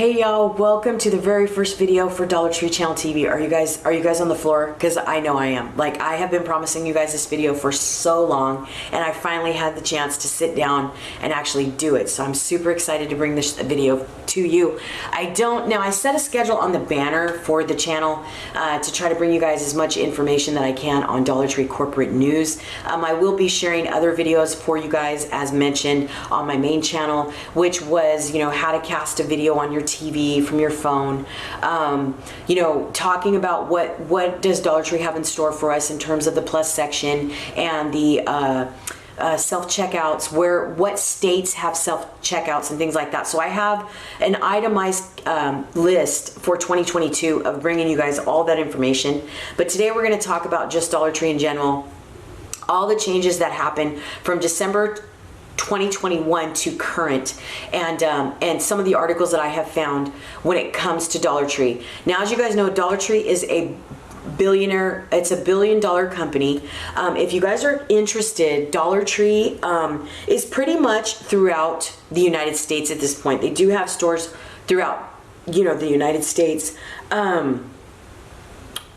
Hey y'all, welcome to the very first video for Dollar Tree Channel TV. Are you guys on the floor? Because I know I am. Like, I have been promising you guys this video for so long, and I finally had the chance to sit down and actually do it. So I'm super excited to bring this video to you. I set a schedule on the banner for the channel to try to bring you guys as much information that I can on Dollar Tree corporate news. I will be sharing other videos for you guys as mentioned on my main channel, which was, how to cast a video on your TV from your phone, talking about what does Dollar Tree have in store for us in terms of the plus section and the self-checkouts, what states have self-checkouts and things like that. So I have an itemized list for 2022 of bringing you guys all that information. But today we're going to talk about just Dollar Tree in general, all the changes that happened from December 2021 to current, and some of the articles that I have found when it comes to Dollar Tree. Now, as you guys know, Dollar Tree is a billionaire. It's a $1 billion company. If you guys are interested, Dollar Tree is pretty much throughout the United States at this point. They do have stores throughout, the United States.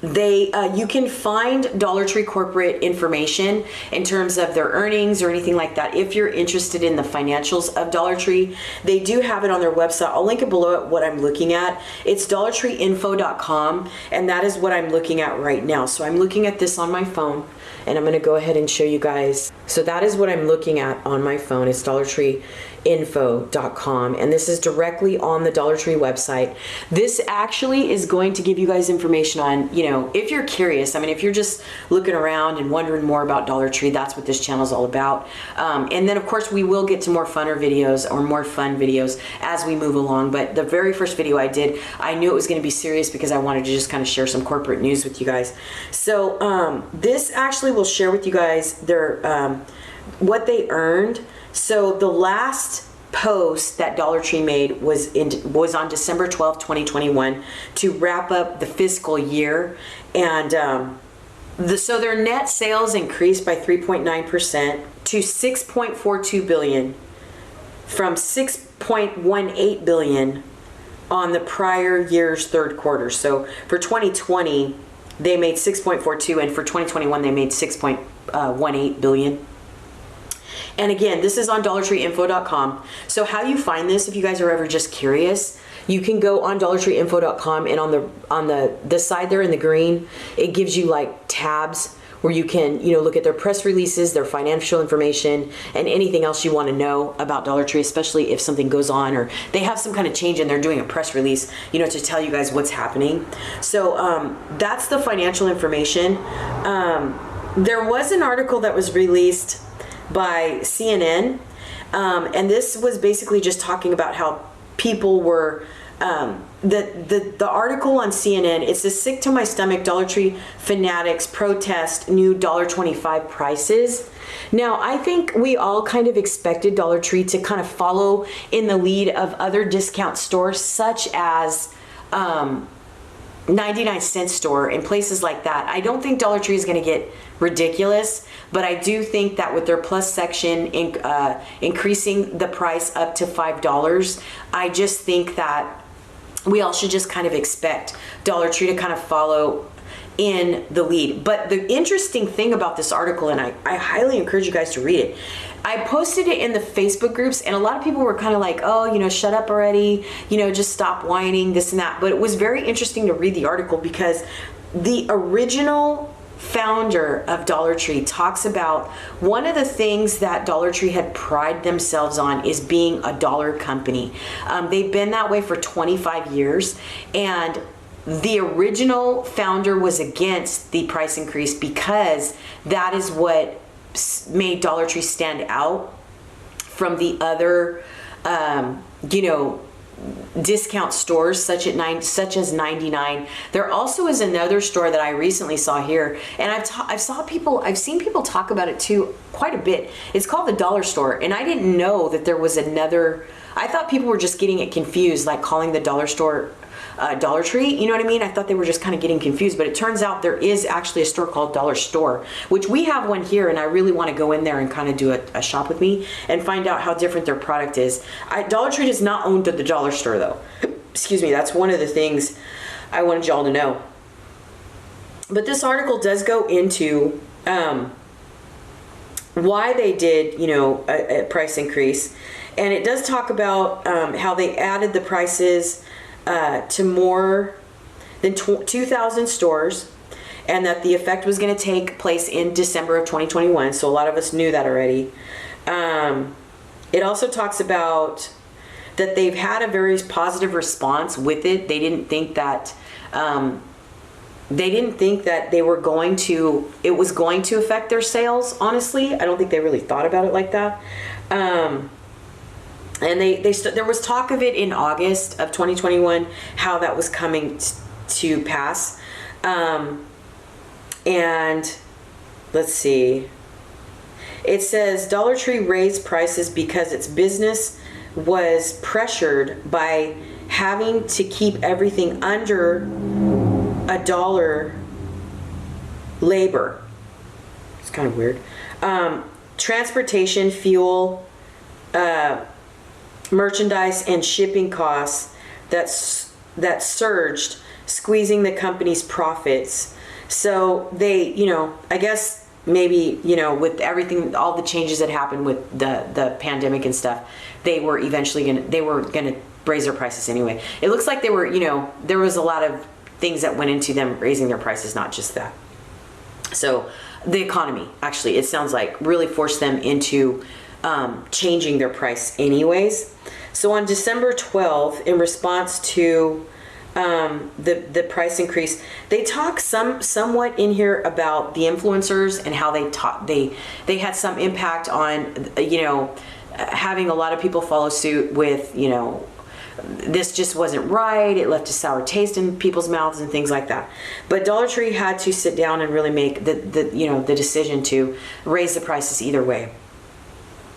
You can find Dollar Tree corporate information in terms of their earnings or anything like that. If you're interested in the financials of Dollar Tree, they do have it on their website. I'll link it below at what I'm looking at. It's dollartreeinfo.com, and that is what I'm looking at right now. So I'm looking at this on my phone, and I'm going to go ahead and show you guys. So that is what I'm looking at on my phone. It's dollartreeinfo.com, and this is directly on the Dollar Tree website. This actually is going to give you guys information on, if you're curious, if you're just looking around and wondering more about Dollar Tree, that's what this channel is all about. And then of course we will get to more funner videos or more fun videos as we move along. But the very first video I did, I knew it was going to be serious because I wanted to just kind of share some corporate news with you guys. So this actually will share with you guys their what they earned. So the last post that Dollar Tree made was on December 12th, 2021 to wrap up the fiscal year, and so their net sales increased by 3.9% to 6.42 billion from 6.18 billion on the prior year's third quarter. So for 2020 they made 6.42, and for 2021 they made 6.18 billion. And again, this is on dollartreeinfo.com. So how you find this, if you guys are ever just curious, you can go on dollartreeinfo.com, and on the side there in the green, it gives you like tabs where you can, look at their press releases, their financial information, and anything else you want to know about Dollar Tree, especially if something goes on or they have some kind of change and they're doing a press release, to tell you guys what's happening. So that's the financial information. There was an article that was released by CNN, and this was basically just talking about how people were the article on CNN. It says, "Sick to my stomach, Dollar Tree fanatics protest new $1.25 prices." Now, I think we all kind of expected Dollar Tree to kind of follow in the lead of other discount stores such as 99-cent store and places like that. I don't think Dollar Tree is going to get ridiculous, but I do think that with their plus section increasing the price up to $5, I just think that we all should just kind of expect Dollar Tree to kind of follow in the lead. But the interesting thing about this article, and I highly encourage you guys to read it, I posted it in the Facebook groups, and a lot of people were kind of like, oh, shut up already, just stop whining, this and that. But it was very interesting to read the article because the original founder of Dollar Tree talks about one of the things that Dollar Tree had prided themselves on is being a dollar company. They've been that way for 25 years, and the original founder was against the price increase because that is what made Dollar Tree stand out from the other, discount stores such as 99. There also is another store that I recently saw here, and I've seen people talk about it too quite a bit. It's called the Dollar Store, and I didn't know that there was another. I thought people were just getting it confused, like calling the Dollar Store Dollar Tree, you know what I mean? I thought they were just kind of getting confused, but it turns out there is actually a store called Dollar Store, which we have one here, and I really want to go in there and kind of do a shop with me and find out how different their product is. Dollar Tree does not own the Dollar Store though. excuse me, that's one of the things I wanted y'all to know. But this article does go into why they did, you know, a price increase. And it does talk about how they added the prices to more than 2,000 stores, and that the effect was going to take place in December of 2021. So a lot of us knew that already. It also talks about that they've had a very positive response with it. They didn't think that it was going to affect their sales. Honestly, I don't think they really thought about it like that. And there was talk of it in August of 2021, how that was coming to pass. And let's see. It says Dollar Tree raised prices because its business was pressured by having to keep everything under $1 labor. It's kind of weird. Transportation, fuel, merchandise, and shipping costs that surged, squeezing the company's profits. So they, you know, I guess maybe, you know, with everything, all the changes that happened with the pandemic and stuff, they were gonna raise their prices anyway. It looks like they were, you know, there was a lot of things that went into them raising their prices, not just that. So the economy, actually, it sounds like, really forced them into changing their price anyways. So on December 12th, in response to the price increase, they talk somewhat in here about the influencers and how they had some impact on, you know, having a lot of people follow suit with, you know, this just wasn't right. It left a sour taste in people's mouths and things like that. But Dollar Tree had to sit down and really make the decision to raise the prices either way.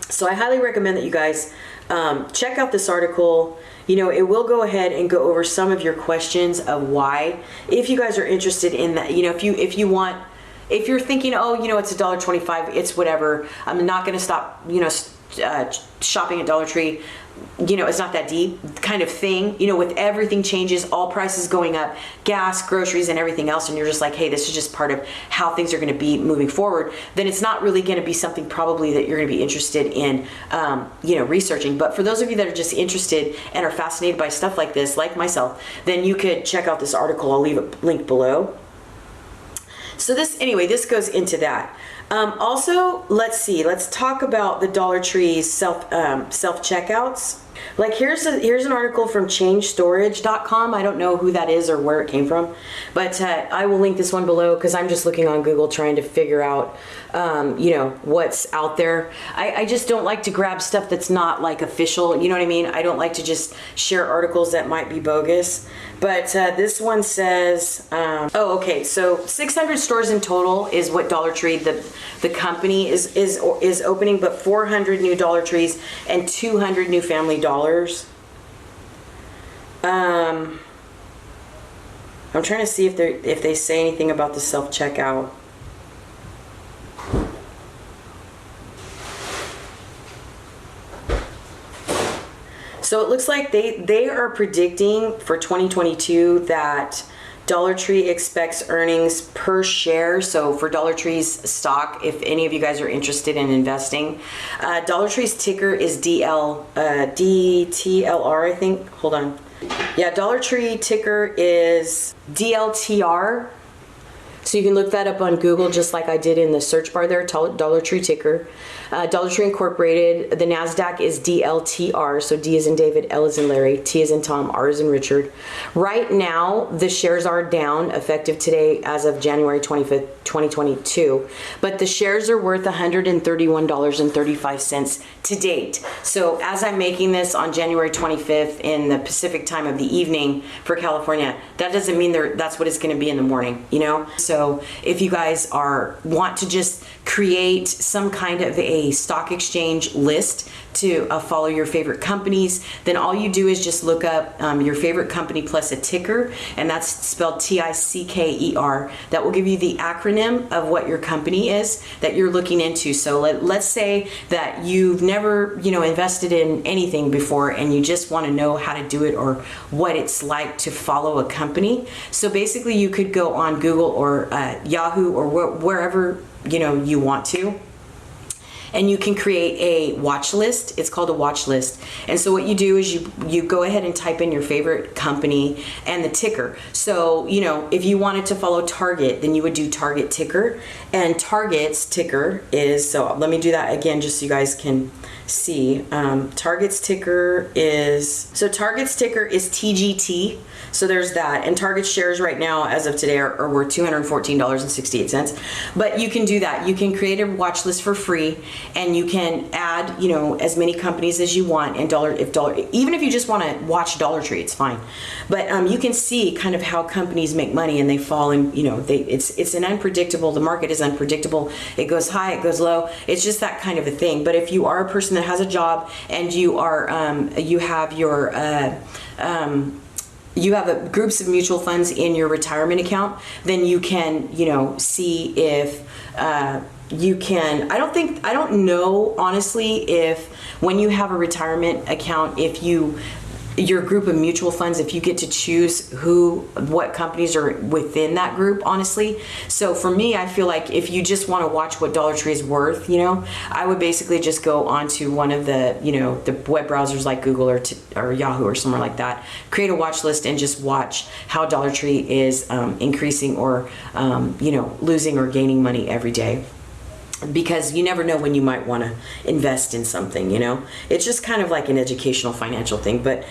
So I highly recommend that you guys check out this article. You know, it will go ahead and go over some of your questions of why. If you guys are interested in that, you know, if you're thinking, oh, you know, it's $1.25, it's whatever, I'm not going to stop, you know, shopping at Dollar Tree, you know, it's not that deep kind of thing, you know, with everything changes, all prices going up, gas, groceries, and everything else, and you're just like, hey, this is just part of how things are going to be moving forward, then it's not really going to be something probably that you're going to be interested in, you know, researching. But for those of you that are just interested and are fascinated by stuff like this, like myself, then you could check out this article. I'll leave a link below. So this goes into that. Also, let's talk about the Dollar Tree's self checkouts. Like here's an article from changestorage.com. I don't know who that is or where it came from, but I will link this one below because I'm just looking on Google trying to figure out, you know, what's out there. I just don't like to grab stuff that's not like official. You know what I mean? I don't like to just share articles that might be bogus. But this one says, oh, okay. So 600 stores in total is what Dollar Tree, the company is opening, but 400 new Dollar Trees and 200 new Family Dollars. I'm trying to see if they say anything about the self-checkout. So it looks like they are predicting for 2022 that Dollar Tree expects earnings per share. So for Dollar Tree's stock, if any of you guys are interested in investing, Dollar Tree's ticker is DTLR, I think. Hold on. Yeah, Dollar Tree ticker is DLTR. So you can look that up on Google, just like I did in the search bar there, Dollar Tree ticker. Dollar Tree Incorporated, the NASDAQ is DLTR, so D is in David, L is in Larry, T is in Tom, R is in Richard. Right now, the shares are down, effective today as of January 25th, 2022. But the shares are worth $131.35 to date. So as I'm making this on January 25th in the Pacific time of the evening for California, that doesn't mean that's what it's going to be in the morning, you know? So if you guys want to just create some kind of a stock exchange list to follow your favorite companies, then all you do is just look up your favorite company plus a ticker, and that's spelled TICKER. That will give you the acronym of what your company is that you're looking into. So let's say that you've never, invested in anything before, and you just want to know how to do it or what it's like to follow a company. So basically you could go on Google or Yahoo or wherever you want to, and you can create a watch list. It's called a watch list. And so what you do is you go ahead and type in your favorite company and the ticker. So, if you wanted to follow Target, then you would do Target ticker. And Target's ticker is, so let me do that again just so you guys can see. Target's ticker is TGT. So there's that. And Target shares right now, as of today, are worth $214.68. But you can do that. You can create a watch list for free, and you can add, as many companies as you want. And even if you just want to watch Dollar Tree, it's fine. But you can see kind of how companies make money, and they fall in, it's an unpredictable, the market is unpredictable. It goes high, it goes low. It's just that kind of a thing. But if you are a person that has a job and you are, you have groups of mutual funds in your retirement account, then you can, see if you can. I don't know honestly if when you have a retirement account, if your group of mutual funds, if you get to choose what companies are within that group, honestly. So for me, I feel like if you just want to watch what Dollar Tree is worth, I would basically just go onto one of the, the web browsers like Google or Yahoo or somewhere like that, create a watch list and just watch how Dollar Tree is increasing or, losing or gaining money every day. Because you never know when you might want to invest in something, It's just kind of like an educational financial thing. But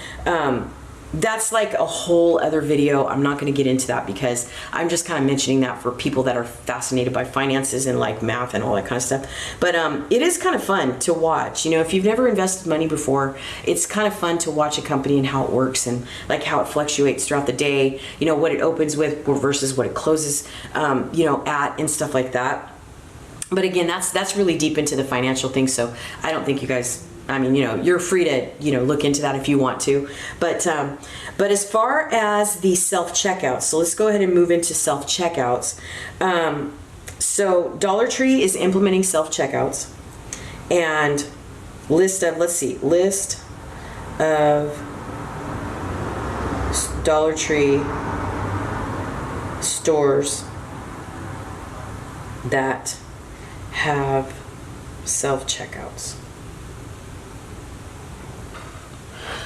that's like a whole other video. I'm not going to get into that because I'm just kind of mentioning that for people that are fascinated by finances and like math and all that kind of stuff. But it is kind of fun to watch. If you've never invested money before, it's kind of fun to watch a company and how it works and like how it fluctuates throughout the day, what it opens with versus what it closes, at and stuff like that. But again, that's really deep into the financial thing, so I don't think you guys, you're free to, look into that if you want to. But as far as the self-checkouts, so let's go ahead and move into self-checkouts. So Dollar Tree is implementing self-checkouts, and list of Dollar Tree stores that have self-checkouts.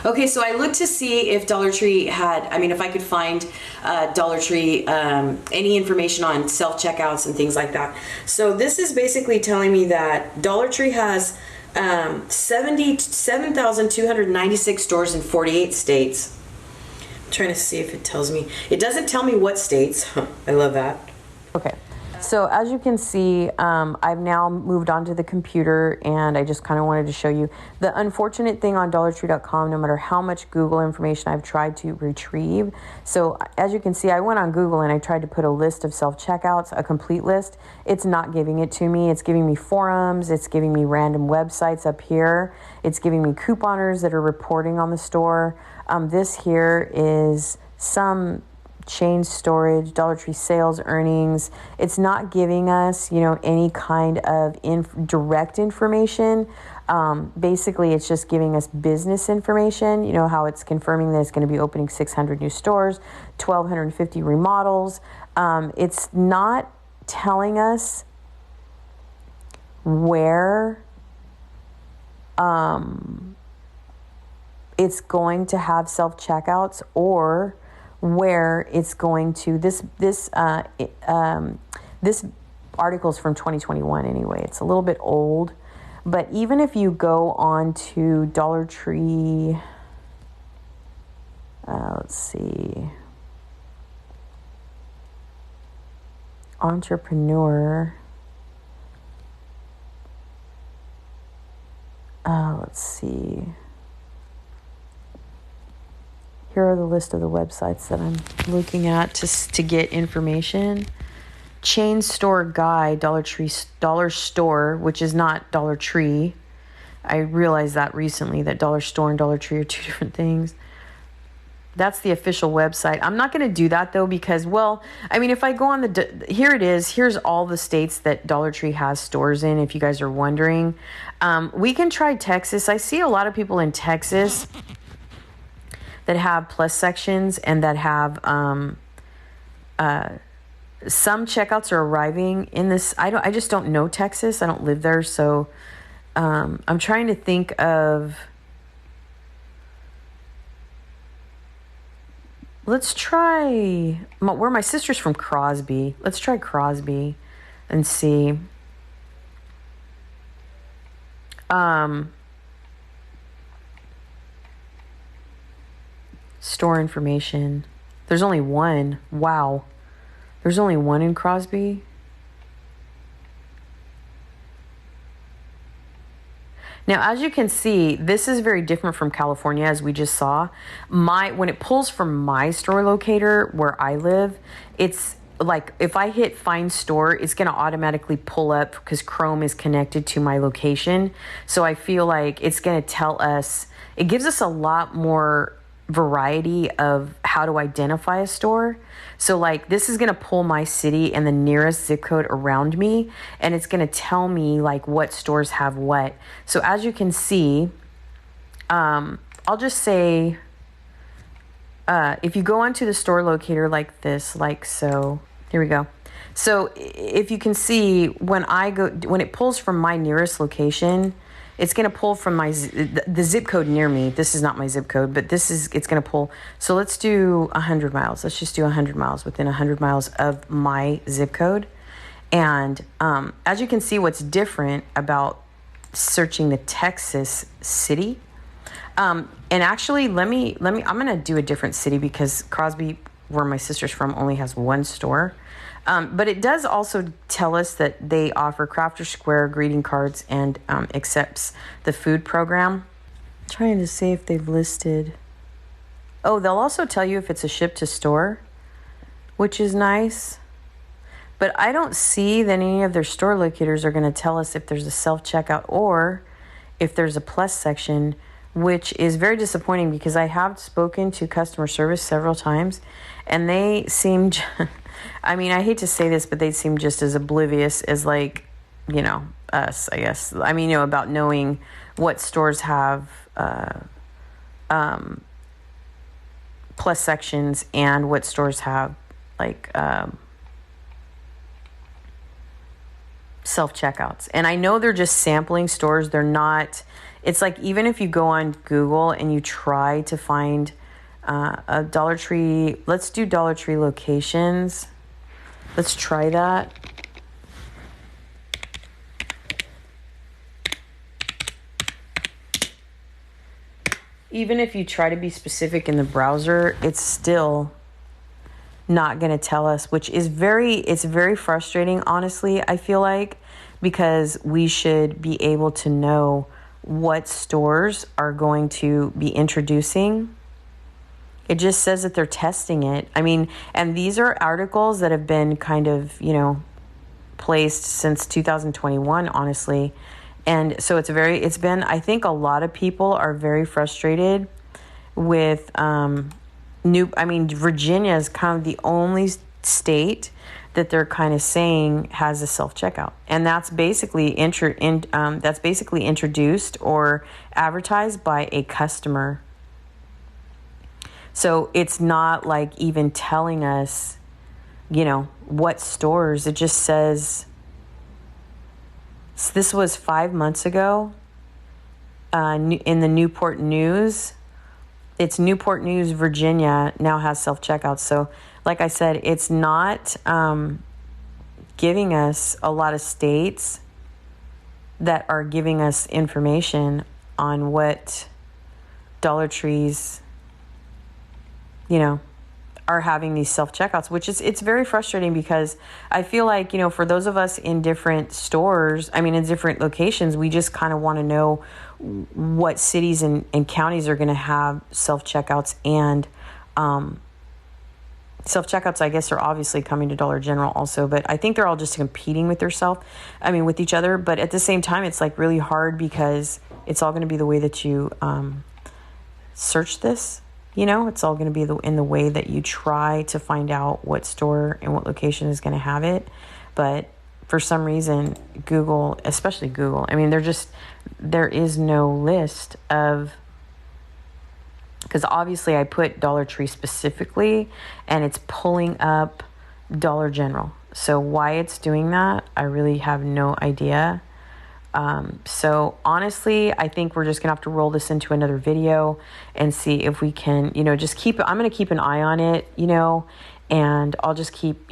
Okay, so I looked to see if Dollar Tree had, if I could find Dollar Tree, any information on self-checkouts and things like that. So this is basically telling me that Dollar Tree has 77,296 stores in 48 states. I'm trying to see if it tells me. It doesn't tell me what states. I love that. Okay. So as you can see, I've now moved onto the computer, and I just kind of wanted to show you the unfortunate thing on dollartree.com, no matter how much Google information I've tried to retrieve. So as you can see, I went on Google and I tried to put a list of self-checkouts, a complete list. It's not giving it to me. It's giving me forums. It's giving me random websites up here. It's giving me couponers that are reporting on the store. This here is some chain storage, Dollar Tree sales earnings. It's not giving us, any kind of direct information. Basically, it's just giving us business information, how it's confirming that it's going to be opening 600 new stores, 1,250 remodels. It's not telling us where it's going to have self-checkouts or where it's going to. This article's from 2021 anyway. It's a little bit old, but even if you go on to Dollar Tree, let's see, entrepreneur, let's see. Here are the list of the websites that I'm looking at to get information. Chain store guide, Dollar Store, which is not Dollar Tree. I realized that recently, that Dollar Store and Dollar Tree are two different things. That's the official website. I'm not going to do that though, because, well, I mean, if I go on here it is. Here's all the states that Dollar Tree has stores in, if you guys are wondering. We can try Texas. I see a lot of people in Texas that have plus sections and that have some checkouts are arriving in this. I just don't know Texas. I don't live there, so I'm trying to think of. Let's try where my sister's from, Crosby. Let's try Crosby and see. Store information. There's only one. Wow. There's only one in Crosby. Now, as you can see, this is very different from California, as we just saw. When it pulls from my store locator where I live, it's like if I hit find store, it's going to automatically pull up because Chrome is connected to my location. So I feel like it's going to tell us, it gives us a lot more variety of how to identify a store. So like this is going to pull my city and the nearest zip code around me, and it's going to tell me like what stores have what. So as you can see, I'll just say, if you go onto the store locator like this, like so, here we go. So if you can see, when it pulls from my nearest location, it's going to pull from the zip code near me. This is not my zip code, but it's going to pull. So let's do 100 miles. Let's just do 100 miles within 100 miles of my zip code. And as you can see, what's different about searching the Texas city. And actually, I'm going to do a different city because Crosby, where my sister's from, only has one store. But it does also tell us that they offer Crafter Square greeting cards and accepts the food program. I'm trying to see if they've listed. Oh, they'll also tell you if it's a ship to store, which is nice. But I don't see that any of their store locators are going to tell us if there's a self-checkout or if there's a plus section, which is very disappointing because I have spoken to customer service several times and they seemed... I mean, I hate to say this, but they seem just as oblivious as like, us, I guess. I mean, about knowing what stores have plus sections and what stores have like self-checkouts. And I know they're just sampling stores. They're not, it's like, even if you go on Google and you try to find a Dollar Tree, let's do Dollar Tree locations. Let's try that. Even if you try to be specific in the browser, it's still not going to tell us, which is it's very frustrating, honestly, I feel like, because we should be able to know what stores are going to be introducing. It just says that they're testing it. I mean, and these are articles that have been kind of, placed since 2021, honestly. And so it's been, I think a lot of people are very frustrated with Virginia is kind of the only state that they're kind of saying has a self-checkout. And that's basically introduced or advertised by a customer. So it's not like even telling us, what stores. It just says, so this was 5 months ago in the Newport News. It's Newport News, Virginia now has self-checkout. So like I said, it's not giving us a lot of states that are giving us information on what Dollar Trees are having these self-checkouts, which it's very frustrating because I feel like, for those of us in different stores, in different locations, we just kind of want to know what cities and counties are going to have self-checkouts. And self-checkouts, I guess, are obviously coming to Dollar General also, but I think they're all just competing with with each other. But at the same time, it's like really hard because it's all going to be the way that you search this. It's all going to be in the way that you try to find out what store and what location is going to have it. But for some reason, Google, especially Google, I mean, there is no list of, because obviously I put Dollar Tree specifically and it's pulling up Dollar General. So why it's doing that, I really have no idea. So honestly, I think we're just gonna have to roll this into another video and see if we can, just I'm gonna keep an eye on it, and I'll just keep,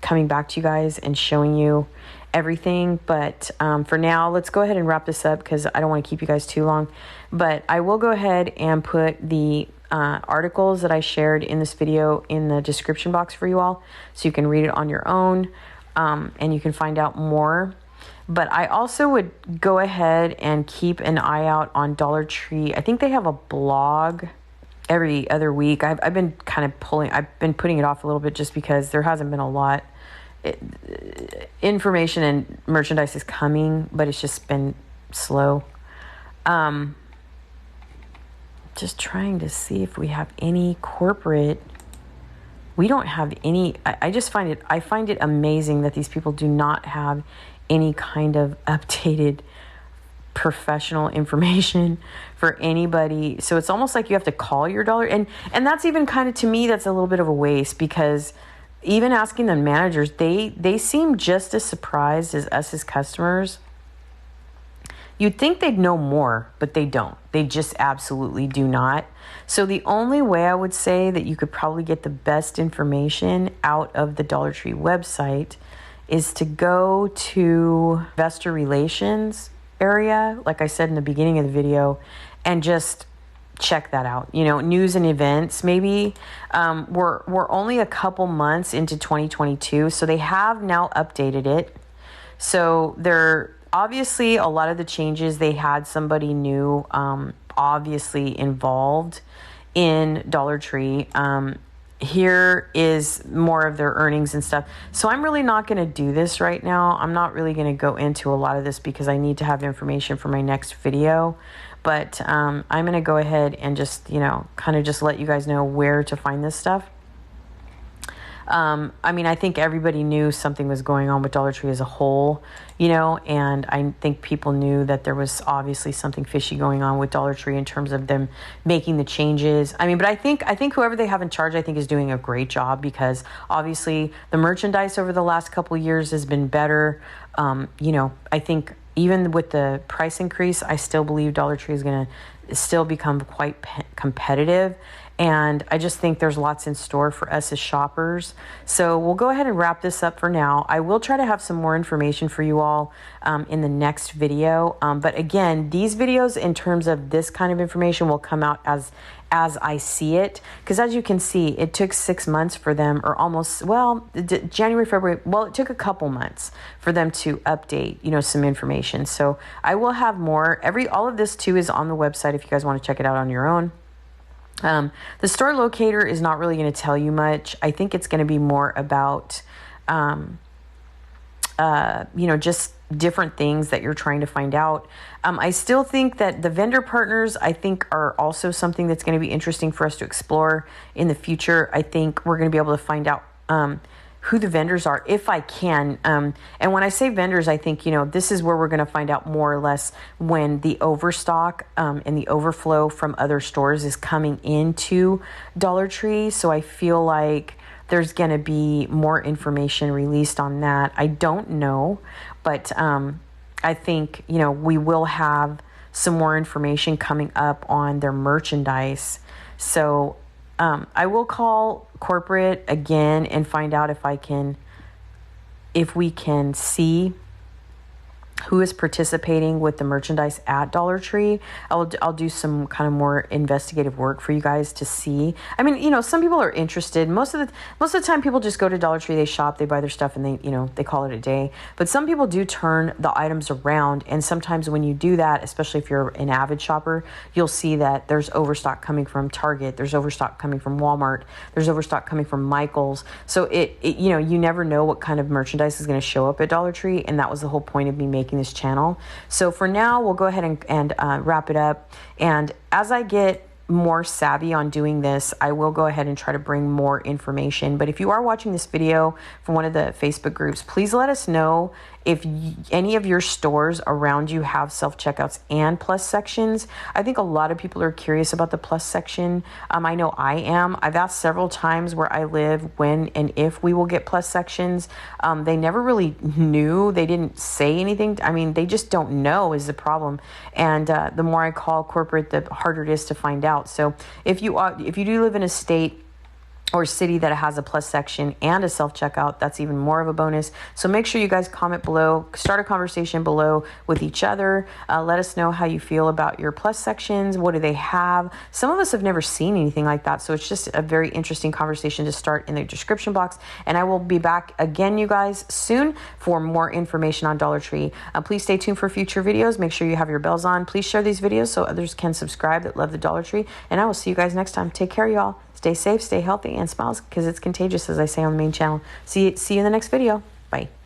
coming back to you guys and showing you everything. But for now, let's go ahead and wrap this up because I don't want to keep you guys too long. But I will go ahead and put the articles that I shared in this video in the description box for you all, so you can read it on your own, and you can find out more. But I also would go ahead and keep an eye out on Dollar Tree. I think they have a blog every other week. I've been putting it off a little bit just because there hasn't been a lot. Information and merchandise is coming, but it's just been slow. Just trying to see if we have any corporate. We don't have any. I find it amazing that these people do not have any kind of updated professional information for anybody. So it's almost like you have to call your dollar, and that's even kind of, to me, that's a little bit of a waste, because even asking the managers, they seem just as surprised as us as customers. You'd think they'd know more, but they don't. They just absolutely do not. So the only way I would say that you could probably get the best information out of the Dollar Tree website is to go to investor relations area, like I said in the beginning of the video, and just check that out. News and events, maybe. We're only a couple months into 2022, so they have now updated it. So they're obviously, a lot of the changes, they had somebody new obviously involved in Dollar Tree. Here is more of their earnings and stuff. So I'm really not going to do this right now. I'm not really going to go into a lot of this because I need to have information for my next video. But I'm going to go ahead and just, kind of just let you guys know where to find this stuff. I think everybody knew something was going on with Dollar Tree as a whole, and I think people knew that there was obviously something fishy going on with Dollar Tree in terms of them making the changes. But I think whoever they have in charge, I think, is doing a great job, because obviously the merchandise over the last couple of years has been better. I think even with the price increase, I still believe Dollar Tree is going to still become quite competitive. And I just think there's lots in store for us as shoppers. So we'll go ahead and wrap this up for now. I will try to have some more information for you all in the next video. But again, these videos in terms of this kind of information will come out as I see it. Because as you can see, it took 6 months for them, or almost, January, February, it took a couple months for them to update, some information. So I will have more. All of this too is on the website if you guys want to check it out on your own. The store locator is not really going to tell you much. I think it's going to be more about, just different things that you're trying to find out. I still think that the vendor partners, I think, are also something that's going to be interesting for us to explore in the future. I think we're going to be able to find out who the vendors are, if I can. And when I say vendors, I think, this is where we're going to find out more or less when the overstock and the overflow from other stores is coming into Dollar Tree. So I feel like there's going to be more information released on that. I don't know, but I think, we will have some more information coming up on their merchandise. So I will call corporate again and find out if we can see who is participating with the merchandise at Dollar Tree. I'll do some kind of more investigative work for you guys to see. Some people are interested. Most of the time people just go to Dollar Tree, they shop, they buy their stuff, and they call it a day. But some people do turn the items around, and sometimes when you do that, especially if you're an avid shopper, you'll see that there's overstock coming from Target, there's overstock coming from Walmart, there's overstock coming from Michael's. So you never know what kind of merchandise is going to show up at Dollar Tree, and that was the whole point of me making this channel. So for now, we'll go ahead and wrap it up. And as I get more savvy on doing this, I will go ahead and try to bring more information. But if you are watching this video from one of the Facebook groups, please let us know if any of your stores around you have self-checkouts and plus sections. I think a lot of people are curious about the plus section. I know I am. I've asked several times where I live when and if we will get plus sections. They never really knew. They didn't say anything. I mean, they just don't know is the problem. And the more I call corporate, the harder it is to find out. So if you do live in a state or city that has a plus section and a self-checkout, that's even more of a bonus. So make sure you guys comment below, start a conversation below with each other. Let us know how you feel about your plus sections. What do they have? Some of us have never seen anything like that. So it's just a very interesting conversation to start in the description box. And I will be back again, you guys, soon for more information on Dollar Tree. Please stay tuned for future videos. Make sure you have your bells on. Please share these videos so others can subscribe that love the Dollar Tree. And I will see you guys next time. Take care, y'all. Stay safe, stay healthy, and smiles because it's contagious, as I say on the main channel. See you in the next video. Bye.